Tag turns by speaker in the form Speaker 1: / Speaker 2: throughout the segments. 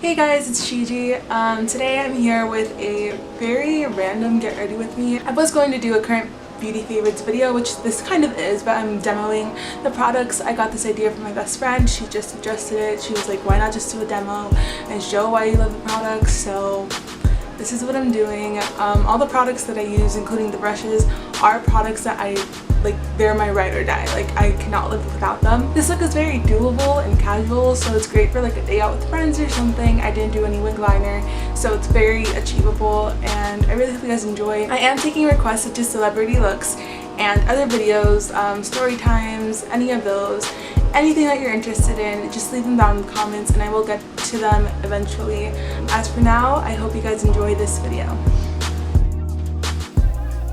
Speaker 1: Hey guys, it's Gigi. Today I'm here with a very random get ready with me. I was going to do a current beauty favorites video, which this kind of is, but I'm demoing the products. I got this idea from my best friend. She just suggested it. She was like, why not just do a demo and show why you love the products? So this is what I'm doing. All the products that I use, including the brushes, are products that they're my ride or die. Like, I cannot live without them. This look is very doable and casual, so it's great for like a day out with friends or something. I didn't do any wing liner, so it's very achievable and I really hope you guys enjoy. I am taking requests such as celebrity looks and other videos, story times, any of those. Anything that you're interested in, just leave them down in the comments and I will get to them eventually. As for now, I hope you guys enjoy this video.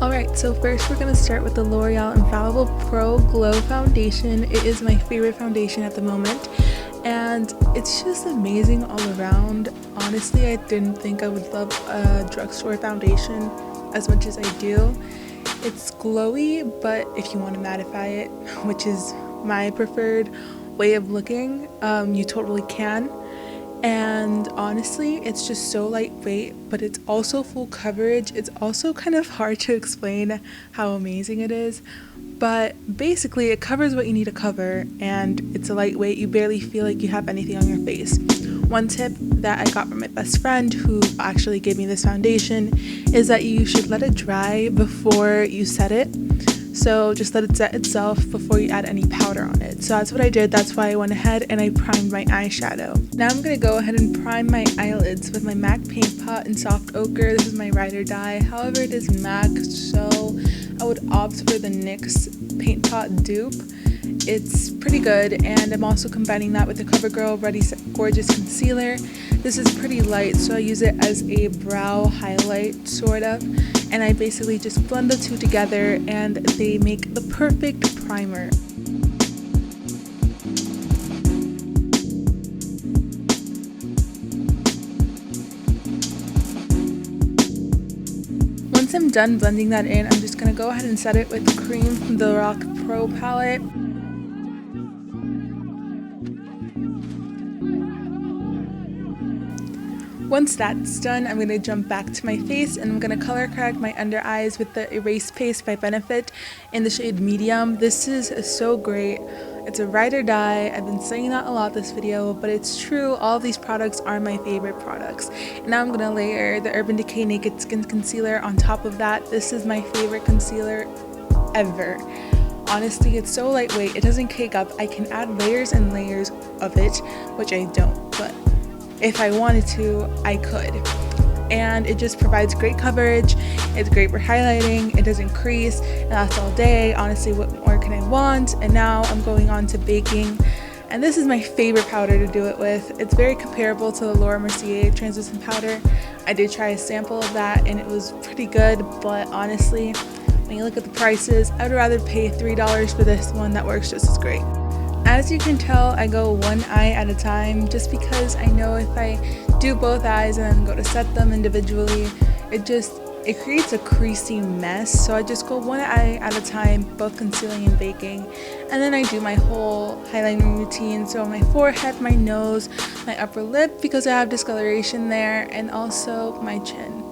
Speaker 1: Alright, so first we're going to start with the L'Oreal Infallible Pro Glow Foundation. It is my favorite foundation at the moment and it's just amazing all around. Honestly, I didn't think I would love a drugstore foundation as much as I do. It's glowy, but if you want to mattify it, which is my preferred way of looking, you totally can. And honestly, it's just so lightweight, but it's also full coverage. It's also kind of hard to explain how amazing it is, but basically it covers what you need to cover and it's a lightweight. You barely feel like you have anything on your face. One tip that I got from my best friend who actually gave me this foundation is that you should let it dry before you set it. So just let it set itself before you add any powder on it. So that's what I did. That's why I went ahead and I primed my eyeshadow. Now I'm going to go ahead and prime my eyelids with my MAC Paint Pot in Soft Ochre. This is my ride or die. However, it is MAC, so I would opt for the NYX Paint Pot dupe. It's pretty good, and I'm also combining that with the Covergirl Ready Set Gorgeous Concealer. This is pretty light, so I use it as a brow highlight, sort of. And I basically just blend the two together and they make the perfect primer. Once I'm done blending that in, I'm just going to go ahead and set it with the cream from the Lorac Pro palette. Once that's done, I'm going to jump back to my face and I'm going to color correct my under eyes with the Erase Paste by Benefit in the shade Medium. This is so great. It's a ride or die. I've been saying that a lot this video, but it's true. All of these products are my favorite products. And now I'm going to layer the Urban Decay Naked Skin Concealer on top of that. This is my favorite concealer ever. Honestly, it's so lightweight. It doesn't cake up. I can add layers and layers of it, which I don't, but if I wanted to, I could. And it just provides great coverage. It's great for highlighting. It doesn't crease. It lasts all day. Honestly, what more can I want? And now I'm going on to baking. And this is my favorite powder to do it with. It's very comparable to the Laura Mercier translucent powder. I did try a sample of that and it was pretty good, but honestly, when you look at the prices, I would rather pay $3 for this one that works just as great. As you can tell, I go one eye at a time just because I know if I do both eyes and then go to set them individually, it creates a creasy mess. So I just go one eye at a time, both concealing and baking. And then I do my whole highlighting routine. So my forehead, my nose, my upper lip because I have discoloration there, and also my chin.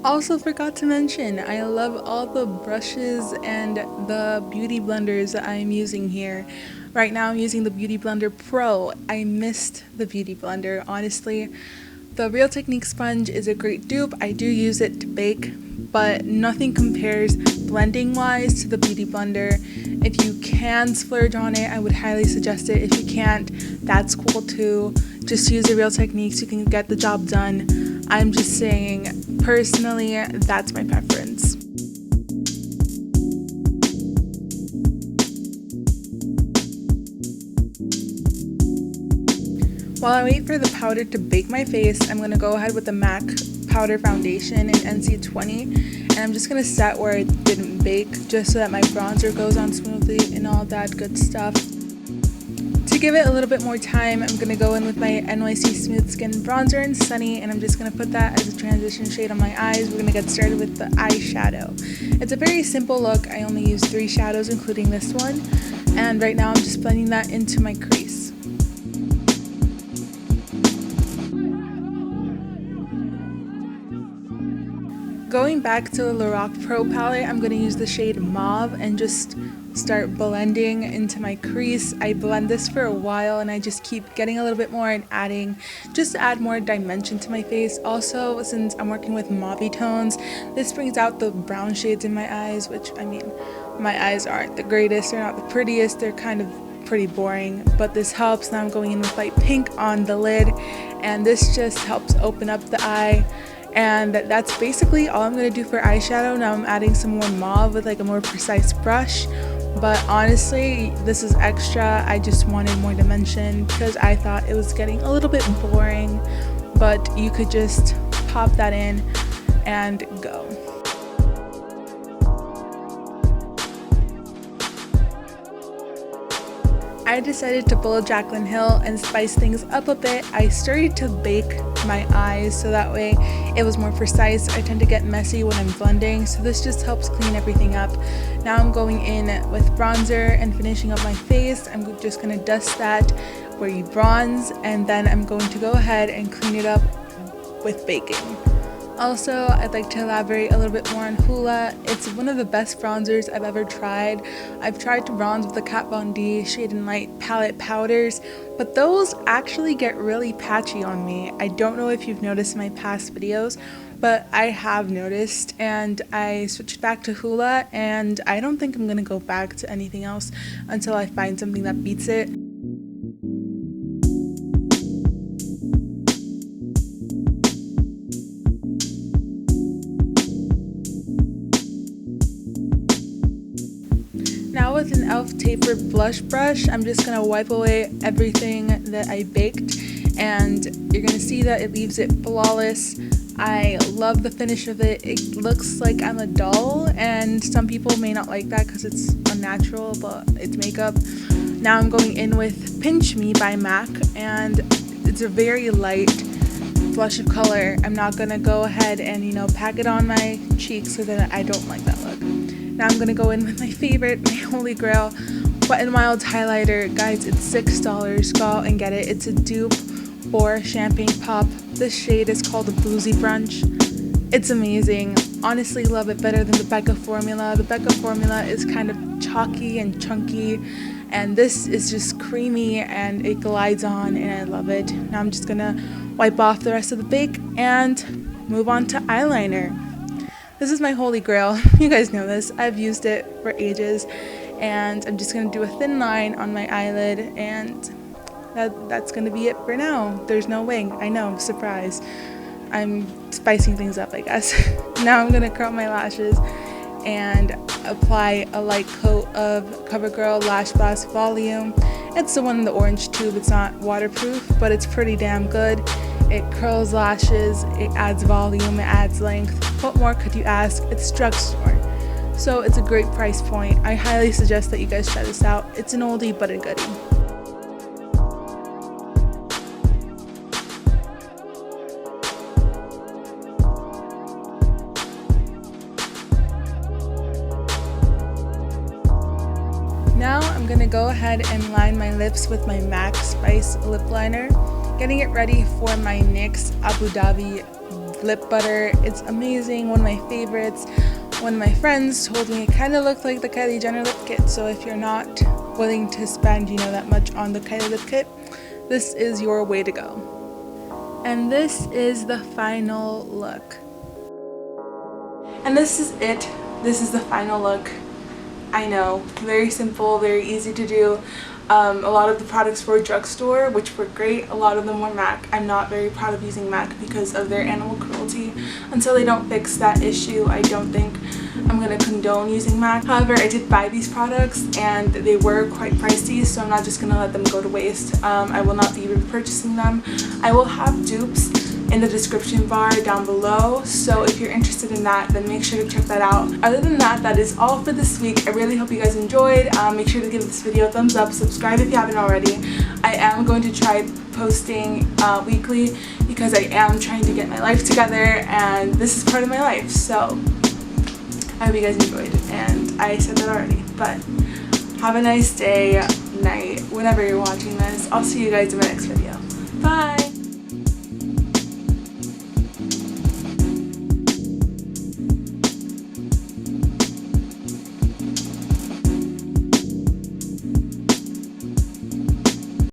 Speaker 1: Also forgot to mention, I love all the brushes and the beauty blenders that I'm using here. Right now I'm using the Beauty Blender Pro. I missed the Beauty Blender, honestly. The Real Technique sponge is a great dupe. I do use it to bake, but nothing compares blending wise to the Beauty Blender. If you can splurge on it, I would highly suggest it. If you can't, that's cool too. Just use the Real Techniques, you can get the job done. I'm just saying, personally, that's my preference. While I wait for the powder to bake my face, I'm going to go ahead with the MAC Powder Foundation in NC20. And I'm just going to set where it didn't bake, just so that my bronzer goes on smoothly and all that good stuff. To give it a little bit more time, I'm going to go in with my NYC Smooth Skin Bronzer in Sunny, and I'm just going to put that as a transition shade on my eyes. We're going to get started with the eyeshadow. It's a very simple look. I only use 3 shadows, including this one. And right now I'm just blending that into my crease. Going back to the Lorac Pro palette, I'm going to use the shade Mauve and just start blending into my crease. I blend this for a while and I just keep getting a little bit more and adding, just to add more dimension to my face. Also, since I'm working with mauve tones, this brings out the brown shades in my eyes, which, I mean, my eyes aren't the greatest, they're not the prettiest, they're kind of pretty boring, but this helps. Now I'm going in with light pink on the lid, and this just helps open up the eye. And that's basically all I'm going to do for eyeshadow. Now I'm adding some more mauve with like a more precise brush, but honestly this is extra. I just wanted more dimension because I thought it was getting a little bit boring, but you could just pop that in and go. I decided to pull a Jaclyn Hill and spice things up a bit. I started to bake my eyes so that way it was more precise. I tend to get messy when I'm blending, so this just helps clean everything up. Now I'm going in with bronzer and finishing up my face. I'm just going to dust that where you bronze, and then I'm going to go ahead and clean it up with baking. Also, I'd like to elaborate a little bit more on Hoola. It's one of the best bronzers I've ever tried. I've tried to bronze with the Kat Von D Shade and Light palette powders, but those actually get really patchy on me. I don't know if you've noticed in my past videos, but I have noticed, and I switched back to Hoola, and I don't think I'm going to go back to anything else until I find something that beats it. Now with an e.l.f. tapered blush brush, I'm just going to wipe away everything that I baked, and you're going to see that it leaves it flawless. I love the finish of it. It looks like I'm a doll, and some people may not like that because it's unnatural, but it's makeup. Now I'm going in with Pinch Me by MAC, and it's a very light flush of color. I'm not going to go ahead and, pack it on my cheeks because then I don't like that look. Now I'm going to go in with my favorite, my holy grail, Wet n Wild highlighter. Guys, it's $6. Go out and get it. It's a dupe for Champagne Pop. This shade is called the Boozy Brunch. It's amazing. Honestly, love it better than the Becca formula. The Becca formula is kind of chalky and chunky, and this is just creamy and it glides on, and I love it. Now I'm just going to wipe off the rest of the bake and move on to eyeliner. This is my holy grail. You guys know this. I've used it for ages, and I'm just going to do a thin line on my eyelid, and that's going to be it for now. There's no wing. I know, surprise. I'm spicing things up, I guess. Now I'm going to curl my lashes and apply a light coat of Covergirl Lash Blast Volume. It's the one in the orange tube. It's not waterproof, but it's pretty damn good. It curls lashes, it adds volume, it adds length. What more could you ask? It's drugstore, so it's a great price point. I highly suggest that you guys try this out. It's an oldie but a goodie. Now I'm going to go ahead and line my lips with my MAC Spice lip liner. Getting it ready for my NYX Abu Dhabi lip butter. It's amazing, one of my favorites. One of my friends told me it kind of looked like the Kylie Jenner lip kit, so if you're not willing to spend, that much on the Kylie lip kit, this is your way to go. And this is the final look. And this is it. This is the final look. I know, very simple, very easy to do. A lot of the products were drugstore, which were great. A lot of them were MAC. I'm not very proud of using MAC because of their animal cruelty. Until they don't fix that issue, I don't think I'm going to condone using MAC. However, I did buy these products and they were quite pricey, so I'm not just going to let them go to waste. I will not be repurchasing them. I will have dupes in the description bar down below, so if you're interested in that, then make sure to check that out. Other than that, that is all for this week. I really hope you guys enjoyed. Make sure to give this video a thumbs up, subscribe if you haven't already. I am going to try posting weekly because I am trying to get my life together, and this is part of my life, so I hope you guys enjoyed. And I said that already, but have a nice day, night, whenever you're watching this. I'll see you guys in my next video. Bye!